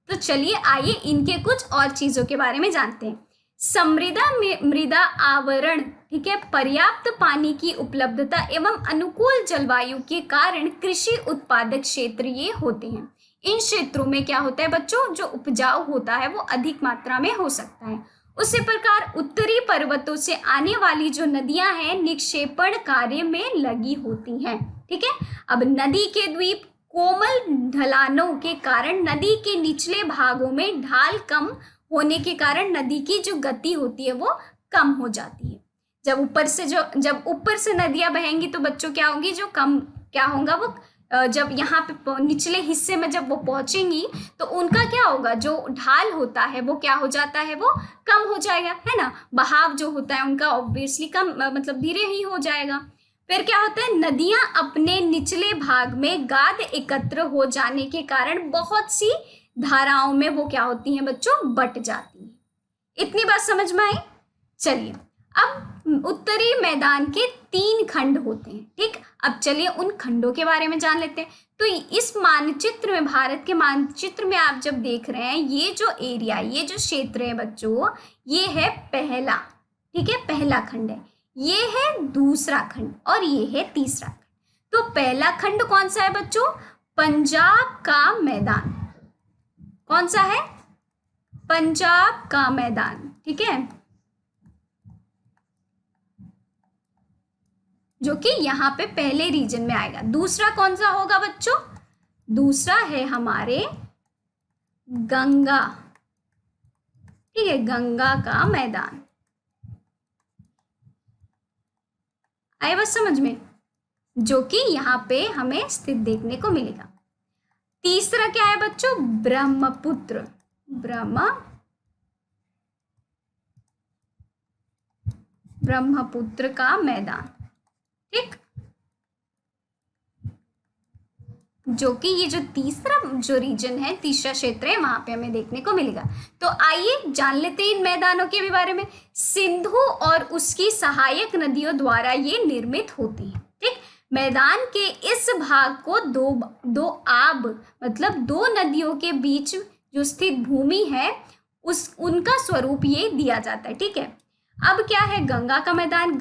तो चलिए आइए इनके कुछ और चीजों के बारे में जानते हैं। समृद्ध मृदा आवरण, ठीक है, पर्याप्त पानी की उपलब्धता एवं अनुकूल जलवायु के कारण कृषि उत्पादक क्षेत्र ये होते हैं। इन क्षेत्रों में क्या होता है बच्चों, जो उपजाऊ होता है वो अधिक मात्रा में हो सकता है। उसी प्रकार उत्तरी पर्वतों से आने वाली जो नदियां हैं निक्षेपण कार्य में लगी होती हैं, ठीक है। अब नदी के द्वीप कोमल ढलानों के कारण नदी के निचले भागों में ढाल कम होने के कारण नदी की जो गति होती है वो कम हो जाती है। जब ऊपर से नदियां बहेंगी तो बच्चों क्या होंगी, जो कम क्या होगा वो, जब यहाँ पे निचले हिस्से में जब वो पहुंचेंगी तो उनका क्या होगा, जो ढाल होता है वो क्या हो जाता है, वो कम हो जाएगा, है ना। बहाव जो होता है उनका ऑब्वियसली कम, मतलब धीरे ही हो जाएगा। फिर क्या होता है, नदियां अपने निचले भाग में गाद एकत्र हो जाने के कारण बहुत सी धाराओं में वो क्या होती हैं बच्चों, बट जाती हैं। इतनी बात समझ में आई। चलिए अब उत्तरी मैदान के 3 खंड होते हैं, ठीक। अब चलिए उन खंडों के बारे में जान लेते हैं। तो इस मानचित्र में, भारत के मानचित्र में आप जब देख रहे हैं, ये जो एरिया, ये जो क्षेत्र है बच्चों, ये है पहला, ठीक है, पहला खंड है, ये है दूसरा खंड और ये है तीसरा खंड। तो पहला खंड कौन सा है बच्चों, पंजाब का मैदान। कौन सा है, पंजाब का मैदान, ठीक है, जो कि यहाँ पे पहले रीजन में आएगा। दूसरा कौन सा होगा बच्चों, दूसरा है हमारे गंगा, ठीक है, गंगा का मैदान। आए बस समझ में, जो कि यहाँ पे हमें स्थित देखने को मिलेगा। तीसरा क्या है बच्चों, ब्रह्मपुत्र, ब्रह्मपुत्र का मैदान, ठीक, जो कि ये जो तीसरा जो रीजन है, तीसरा क्षेत्र है, वहां पे हमें देखने को मिलेगा। तो आइए जान लेते हैं इन मैदानों के भी बारे में। सिंधु और उसकी सहायक नदियों द्वारा ये निर्मित होती है, ठीक। मैदान के इस भाग को दो आब, मतलब 2 नदियों के बीच जो स्थित भूमि है उनका स्वरूप ये दिया जाता है, ठीक है। अब क्या है, गंगा का मैदान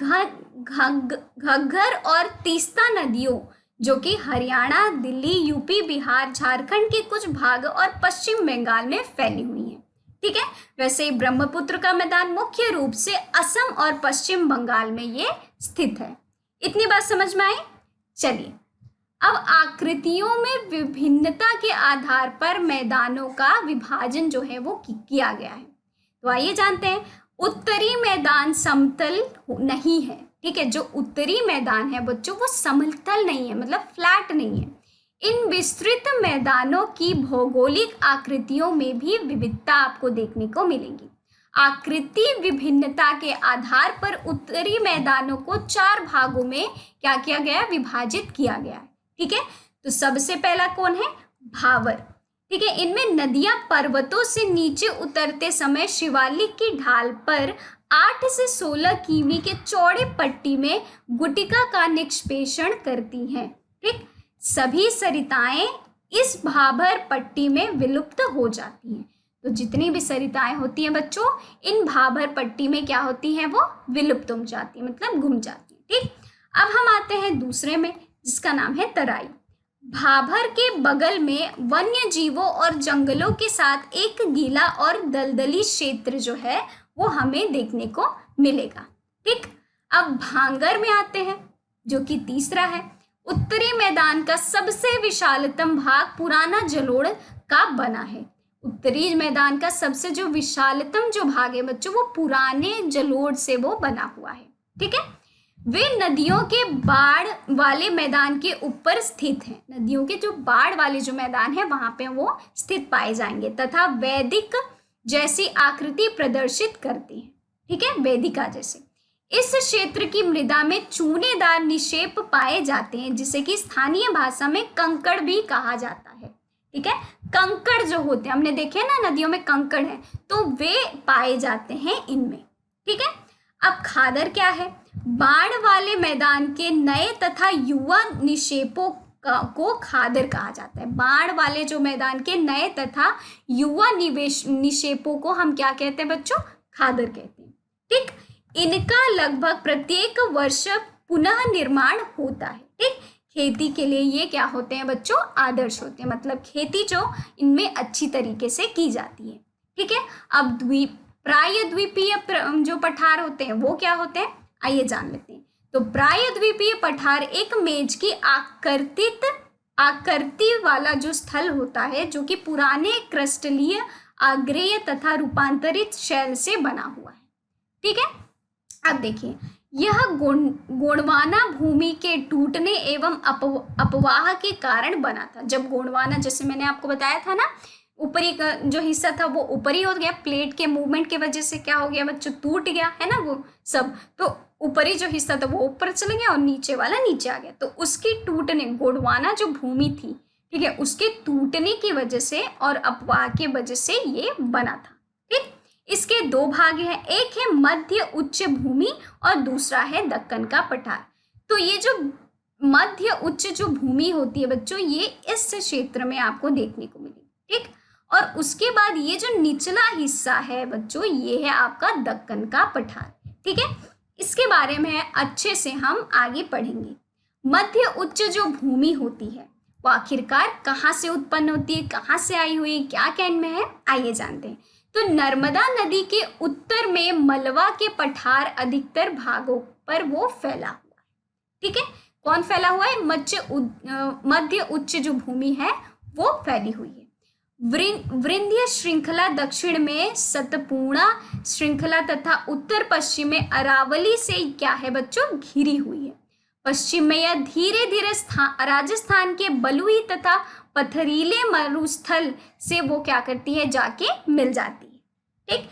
घग्गर और तीस्ता नदियों, जो कि हरियाणा, दिल्ली, यूपी, बिहार, झारखंड के कुछ भाग और पश्चिम बंगाल में फैली हुई है, ठीक है। वैसे ब्रह्मपुत्र का मैदान मुख्य रूप से असम और पश्चिम बंगाल में ये स्थित है। इतनी बात समझ में आई। चलिए अब आकृतियों में विभिन्नता के आधार पर मैदानों का विभाजन जो है वो किया गया है। तो आइए जानते हैं। उत्तरी मैदान समतल नहीं है, ठीक है, जो उत्तरी मैदान है बच्चों वो समतल नहीं है, मतलब फ्लैट नहीं है। इन विस्तृत मैदानों की भौगोलिक आकृतियों में भी विविधता आपको देखने को मिलेगी। आकृति विभिन्नता के आधार पर उत्तरी मैदानों को 4 भागों में क्या किया गया है, विभाजित किया गया है। ठीक है, तो सबसे पहला कौन है, भावर। ठीक है, इनमें नदियां पर्वतों से नीचे उतरते समय शिवालिक की ढाल पर 8 से 16 किमी के चौड़े पट्टी में गुटिका का निष्पेषण करती हैं। ठीक, सभी सरिताएं इस भाबर पट्टी में विलुप्त हो जाती हैं। तो जितनी भी सरिताएं होती हैं बच्चों, इन भाबर पट्टी में क्या होती हैं, वो विलुप्त हो जाती है, मतलब गुम जाती है। ठीक, अब हम आते हैं दूसरे में, जिसका नाम है तराई। भाबर के बगल में वन्य जीवों और जंगलों के साथ एक गीला और दलदली क्षेत्र जो है वो हमें देखने को मिलेगा। ठीक, अब भांगर में आते हैं, जो कि तीसरा है। उत्तरी मैदान का सबसे विशालतम भाग पुराना जलोढ़ का बना है। उत्तरी मैदान का सबसे जो विशालतम जो भाग है बच्चों, वो पुराने जलोढ़ से वो बना हुआ है। ठीक है, वे नदियों के बाढ़ वाले मैदान के ऊपर स्थित हैं। नदियों के जो बाढ़ वाले जो मैदान है वहां पे वो स्थित पाए जाएंगे तथा वैदिक जैसी आकृति प्रदर्शित करती है। ठीक है, वेदिका जैसे। इस क्षेत्र की मृदा में चूनेदार निक्षेप पाए जाते हैं, जिसे कि स्थानीय भाषा में कंकड़ भी कहा जाता है। ठीक है, कंकड़ जो होते हैं, हमने देखे ना नदियों में कंकड़ है, तो वे पाए जाते हैं इनमें। ठीक है, अब खादर क्या है, बाढ़ वाले मैदान के नए तथा युवा निक्षेपों को खादर कहा जाता है। बाढ़ वाले जो मैदान के नए तथा युवा निक्षेपों को हम क्या कहते हैं बच्चों, खादर कहते हैं। ठीक, इनका लगभग प्रत्येक वर्ष पुनः निर्माण होता है। ठीक, खेती के लिए ये क्या होते हैं बच्चों, आदर्श होते हैं, मतलब खेती जो इनमें अच्छी तरीके से की जाती है। ठीक है, अब प्रायद्वीपीय जो पठार होते हैं वो क्या होते हैं, आइए जान लेते हैं। तो प्रायद्वीपीय पठार एक मेज की आकृति वाला जो स्थल होता है, जो कि पुराने क्रस्टलीय, आग्नेय तथा रूपांतरित शैल से बना हुआ है। ठीक है, अब देखिए, यह गोंडवाना भूमि के टूटने एवं अपवाह के कारण बना था। जब गोंडवाना, जैसे मैंने आपको बताया था ना, ऊपरी का जो हिस्सा था वो ऊपरी हो गया, प्लेट के मूवमेंट की वजह से क्या हो गया बच्चों, टूट गया है ना वो सब। तो ऊपरी जो हिस्सा था वो ऊपर चला गया और नीचे वाला नीचे आ गया। तो उसकी टूटने, गोंडवाना जो भूमि थी, ठीक है, उसके टूटने की वजह से और अपवाह की वजह से ये बना था। ठीक, इसके 2 भाग हैं, एक है मध्य उच्च भूमि और दूसरा है दक्कन का पठार। तो ये जो मध्य उच्च जो भूमि होती है बच्चों, ये इस क्षेत्र में आपको देखने को मिलेगी। ठीक, और उसके बाद ये जो निचला हिस्सा है बच्चों, ये है आपका दक्कन का पठार। ठीक है, इसके बारे में अच्छे से हम आगे पढ़ेंगे। मध्य उच्च जो भूमि होती है वो आखिरकार कहाँ से उत्पन्न होती है, कहाँ से आई हुई, क्या कैन में है, आइए जानते हैं। तो नर्मदा नदी के उत्तर में मलवा के पठार अधिकतर भागों पर वो फैला हुआ है। ठीक है, कौन फैला हुआ है, मध्य उच्च जो भूमि है वो फैली हुई है। विंध्य श्रृंखला दक्षिण में सतपूर्णा श्रृंखला तथा उत्तर पश्चिम में अरावली से क्या है बच्चों, घिरी हुई है। पश्चिम में यह धीरे धीरे राजस्थान के बलुई तथा पथरीले मरुस्थल से वो क्या करती है, जाके मिल जाती है। ठीक,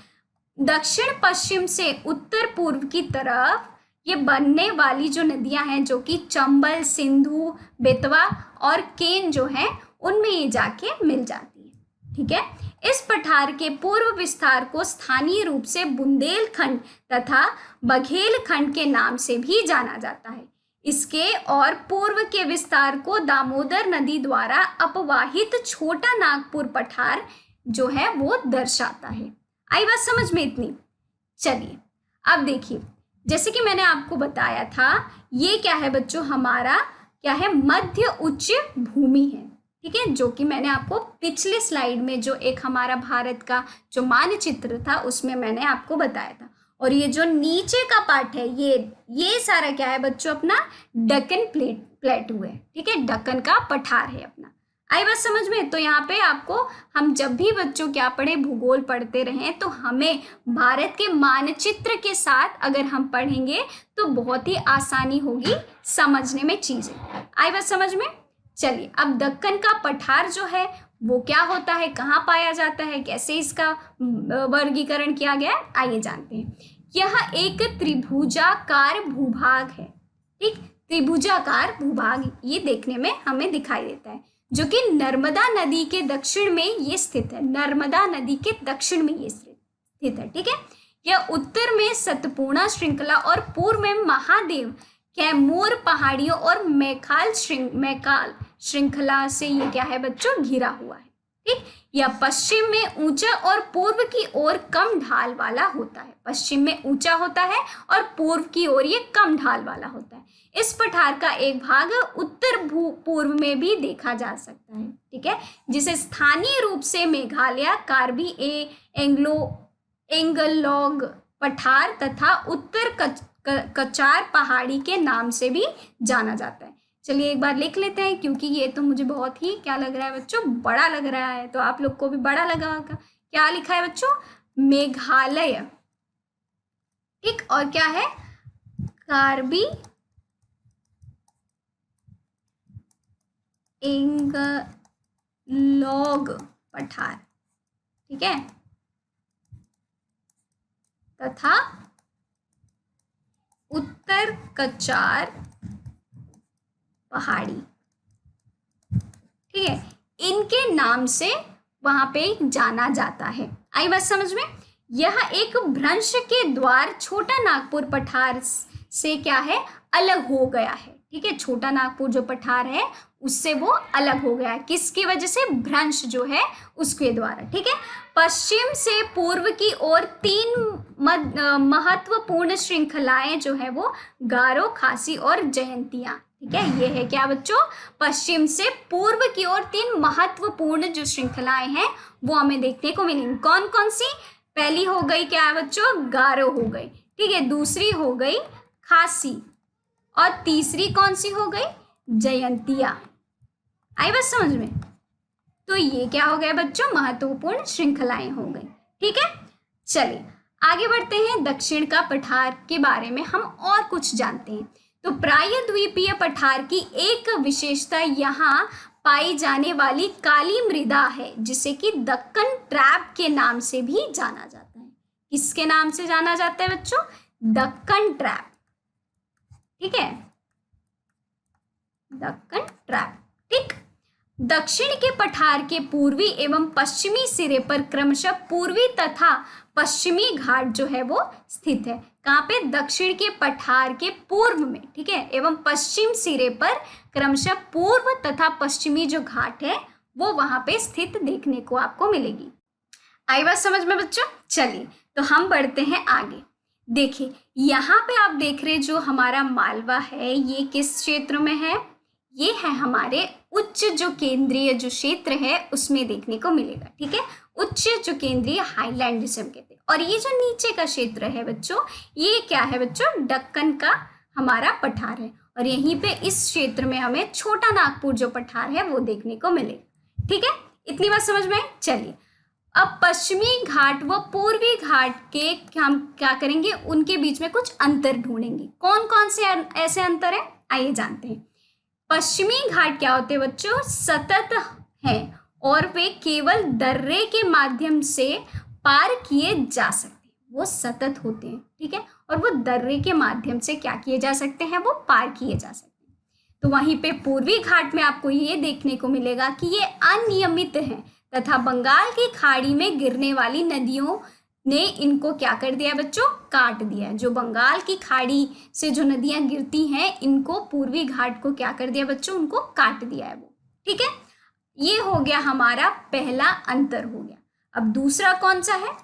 दक्षिण पश्चिम से उत्तर पूर्व की तरफ ये बनने वाली जो नदियां हैं, जो कि चंबल, सिंधु, बेतवा और केन जो है, उनमें ये जाके मिल जाती है। ठीक है, इस पठार के पूर्व विस्तार को स्थानीय रूप से बुंदेलखंड तथा बघेलखंड के नाम से भी जाना जाता है। इसके और पूर्व के विस्तार को दामोदर नदी द्वारा अपवाहित छोटा नागपुर पठार जो है वो दर्शाता है। आई बात समझ में इतनी? चलिए अब देखिए, जैसे कि मैंने आपको बताया था, ये क्या है बच्चों, हमारा क्या है, मध्य उच्च भूमि है। ठीक है, जो कि मैंने आपको पिछले स्लाइड में जो एक हमारा भारत का जो मानचित्र था उसमें मैंने आपको बताया था। और ये जो नीचे का पार्ट है, ये सारा क्या है बच्चों, अपना डक्कन प्लेटू है। ठीक है, डक्कन का पठार है अपना। आई बात समझ में? तो यहाँ पे आपको हम जब भी बच्चों क्या पढ़े, भूगोल पढ़ते रहें, तो हमें भारत के मानचित्र के साथ अगर हम पढ़ेंगे तो बहुत ही आसानी होगी समझने में चीजें। आई बात समझ में? चलिए, अब दक्कन का पठार जो है वो क्या होता है, कहाँ पाया जाता है, कैसे इसका वर्गीकरण किया गया है, आइए जानते हैं। यह एक त्रिभुजाकार भूभाग है। ठीक, त्रिभुजाकार भूभाग ये देखने में हमें दिखाई देता है, जो कि नर्मदा नदी के दक्षिण में ये स्थित है। नर्मदा नदी के दक्षिण में ये स्थित है। ठीक है, यह उत्तर में सतपूर्णा श्रृंखला और पूर्व में महादेव कैमूर पहाड़ियों और मैकाल श्रृंखला से ये क्या है बच्चों, घिरा हुआ है। ठीक, यह पश्चिम में ऊंचा और पूर्व की ओर कम ढाल वाला होता है। पश्चिम में ऊंचा होता है और पूर्व की ओर ये कम ढाल वाला होता है। इस पठार का एक भाग उत्तर पूर्व में भी देखा जा सकता है। ठीक है, जिसे स्थानीय रूप से मेघालय कार्बी एंगलोंग पठार तथा उत्तर कचार पहाड़ी के नाम से भी जाना जाता है। चलिए एक बार लिख लेते हैं, क्योंकि ये तो मुझे बहुत ही क्या लग रहा है बच्चों, बड़ा लग रहा है, तो आप लोग को भी बड़ा लगा होगा। क्या लिखा है बच्चों, मेघालय। ठीक, और क्या है, कार्बी एंगलोंग पठार। ठीक है, तथा उत्तर कचार पहाड़ी। ठीक है, इनके नाम से वहां पे जाना जाता है। आई बात समझ में। यह एक भ्रंश के द्वार छोटा नागपुर पठार से क्या है, अलग हो गया है। ठीक है, छोटा नागपुर जो पठार है उससे वो अलग हो गया है। किसकी वजह से, भ्रंश जो है उसके द्वारा। ठीक है, पश्चिम से पूर्व की ओर 3 महत्वपूर्ण श्रृंखलाएं जो है वो गारो, खासी और जयंतियां। ठीक है, ये है क्या बच्चों, पश्चिम से पूर्व की ओर 3 महत्वपूर्ण जो श्रृंखलाएं हैं वो हमें देखने को मिलेंगी। कौन कौन सी, पहली हो गई क्या है बच्चों, गारो हो गई। ठीक है, दूसरी हो गई खासी, और तीसरी कौन सी हो गई, जयंतिया। आई बात समझ में। तो ये क्या हो गया बच्चों, महत्वपूर्ण श्रृंखलाएं हो गई। ठीक है, चलिए आगे बढ़ते हैं। दक्षिण का पठार के बारे में हम और कुछ जानते हैं। तो प्रायद्वीपीय पठार की एक विशेषता यहाँ पाई जाने वाली काली मृदा है, जिसे कि दक्कन ट्रैप के नाम से भी जाना जाता है। किसके नाम से जाना जाता है बच्चों, दक्कन ट्रैप। ठीक है, दक्कन ट्रैप। ठीक, दक्षिण के पठार के पूर्वी एवं पश्चिमी सिरे पर क्रमशः पूर्वी तथा पश्चिमी घाट जो है वो स्थित है। कहाँ पे, दक्षिण के पठार के पूर्व में। ठीक है, एवं पश्चिम सिरे पर क्रमशः पूर्व तथा पश्चिमी जो घाट है वो वहां पे स्थित देखने को आपको मिलेगी। आई बात समझ में बच्चों। चलिए तो हम बढ़ते हैं आगे। देखिए यहाँ पे आप देख रहे जो हमारा मालवा है, ये किस क्षेत्र में है, ये है हमारे उच्च जो केंद्रीय जो क्षेत्र है उसमें देखने को मिलेगा। ठीक है, उच्च जो केंद्रीय हाईलैंड जिसे हम कहते हैं। और ये जो नीचे का क्षेत्र है बच्चों, ये क्या है बच्चों, दक्कन का हमारा पठार है। और यहीं पे इस क्षेत्र में हमें छोटा नागपुर जो पठार है वो देखने को मिलेगा। ठीक है, इतनी बात समझ में आई। चलिए अब पश्चिमी घाट व पूर्वी घाट के हम क्या करेंगे, उनके बीच में कुछ अंतर ढूंढेंगे। कौन कौन से ऐसे अंतर है, आइए जानते हैं। पश्चिमी घाट क्या होते हैं बच्चों, सतत हैं और वे केवल दर्रे के माध्यम से पार किए जा सकते हैं। वो सतत होते हैं। ठीक है, और वो दर्रे के माध्यम से क्या किए जा सकते हैं, वो पार किए जा सकते हैं। तो वहीं पे पूर्वी घाट में आपको ये देखने को मिलेगा कि ये अनियमित हैं तथा बंगाल की खाड़ी में गिरने वाली नदियों ने इनको क्या कर दिया बच्चों, काट दिया है। जो बंगाल की खाड़ी से जो नदियां गिरती हैं, इनको पूर्वी घाट को क्या कर दिया बच्चों, उनको काट दिया है वो। ठीक है, ये हो गया हमारा पहला अंतर हो गया। अब दूसरा कौन सा है,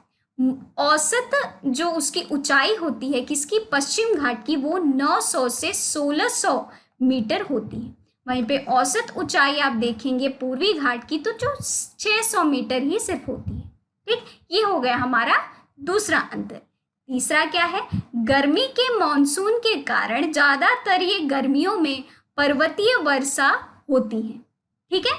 औसत जो उसकी ऊंचाई होती है किसकी, पश्चिम घाट की, वो 900 से 1600 मीटर होती है। वहीं पे औसत ऊंचाई आप देखेंगे पूर्वी घाट की तो जो 600 मीटर ही सिर्फ होती है। ठीक, ये हो गया हमारा दूसरा अंतर। तीसरा क्या है, गर्मी के मॉनसून के कारण ज्यादातर ये गर्मियों में पर्वतीय वर्षा होती है। ठीक है,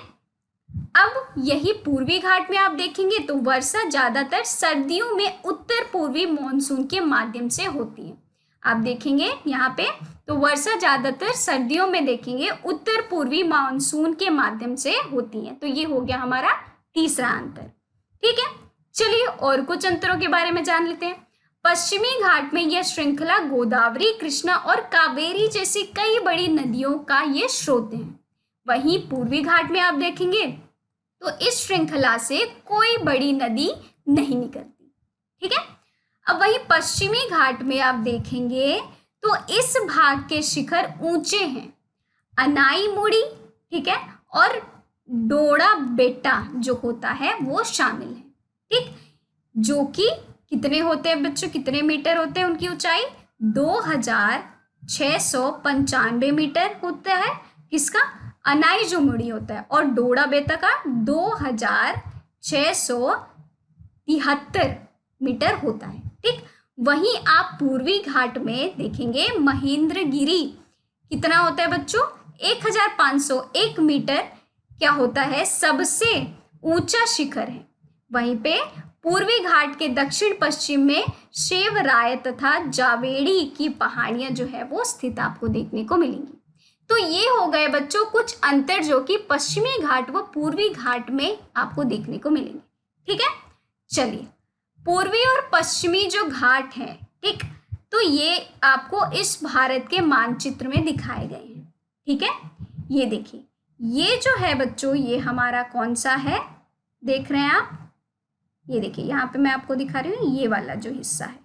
अब यही पूर्वी घाट में आप देखेंगे तो वर्षा ज्यादातर सर्दियों में उत्तर पूर्वी मॉनसून के माध्यम से होती है। आप देखेंगे यहाँ पे तो वर्षा ज्यादातर सर्दियों में देखेंगे उत्तर पूर्वी मानसून के माध्यम से होती है। तो ये हो गया हमारा तीसरा अंतर। ठीक है, चलिए और कुछ अंतरों के बारे में जान लेते हैं। पश्चिमी घाट में यह श्रृंखला गोदावरी, कृष्णा और कावेरी जैसी कई बड़ी नदियों का ये स्रोत है। वहीं पूर्वी घाट में आप देखेंगे तो इस श्रृंखला से कोई बड़ी नदी नहीं निकलती। ठीक है, अब वहीं पश्चिमी घाट में आप देखेंगे तो इस भाग के शिखर ऊंचे हैं, अनाईमुड़ी, ठीक है, और डोड़ा बेटा जो होता है वो शामिल है। ठीक, जो कि कितने होते हैं बच्चों, कितने मीटर होते हैं उनकी ऊंचाई? 2695 मीटर होता है। किसका? अनाई जो मुड़ी होता है, और डोड़ा बेटा का 2673 मीटर होता है। ठीक, वहीं आप पूर्वी घाट में देखेंगे महेंद्रगिरी कितना होता है बच्चों? 1501 मीटर क्या होता है, सबसे ऊंचा शिखर है। वहीं पे पूर्वी घाट के दक्षिण पश्चिम में शेवराय तथा जावेड़ी की पहाड़ियां जो है वो स्थित आपको देखने को मिलेंगी। तो ये हो गए बच्चों कुछ अंतर जो कि पश्चिमी घाट व पूर्वी घाट में आपको देखने को मिलेंगे। ठीक है, चलिए पूर्वी और पश्चिमी जो घाट हैं, ठीक, तो ये आपको इस भारत के मानचित्र में दिखाए गए हैं। ठीक है, ये देखिए, ये जो है बच्चों ये हमारा कौन सा है, देख रहे हैं आप? ये देखिए यहाँ पे मैं आपको दिखा रही हूँ, ये वाला जो हिस्सा है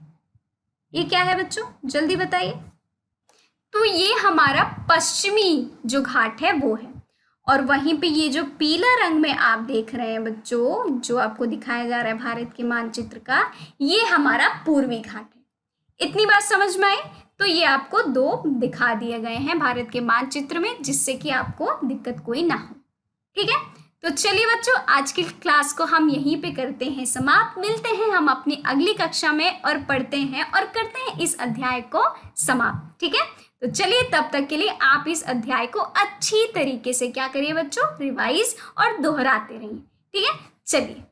ये क्या है बच्चों, जल्दी बताइए। तो ये हमारा पश्चिमी जो घाट है वो है, और वहीं पे ये जो पीला रंग में आप देख रहे हैं बच्चों, जो आपको दिखाया जा रहा है भारत के मानचित्र का, ये हमारा पूर्वी घाट है। इतनी बात समझ में आई? तो ये आपको 2 दिखा दिए गए हैं भारत के मानचित्र में, जिससे कि आपको दिक्कत कोई ना हो। ठीक है, तो चलिए बच्चों आज की क्लास को हम यहीं पे करते हैं समाप्त। मिलते हैं हम अपनी अगली कक्षा में और पढ़ते हैं और करते हैं इस अध्याय को समाप्त। ठीक है, तो चलिए तब तक के लिए आप इस अध्याय को अच्छी तरीके से क्या करिए बच्चों, रिवाइज और दोहराते रहिए। ठीक है, चलिए।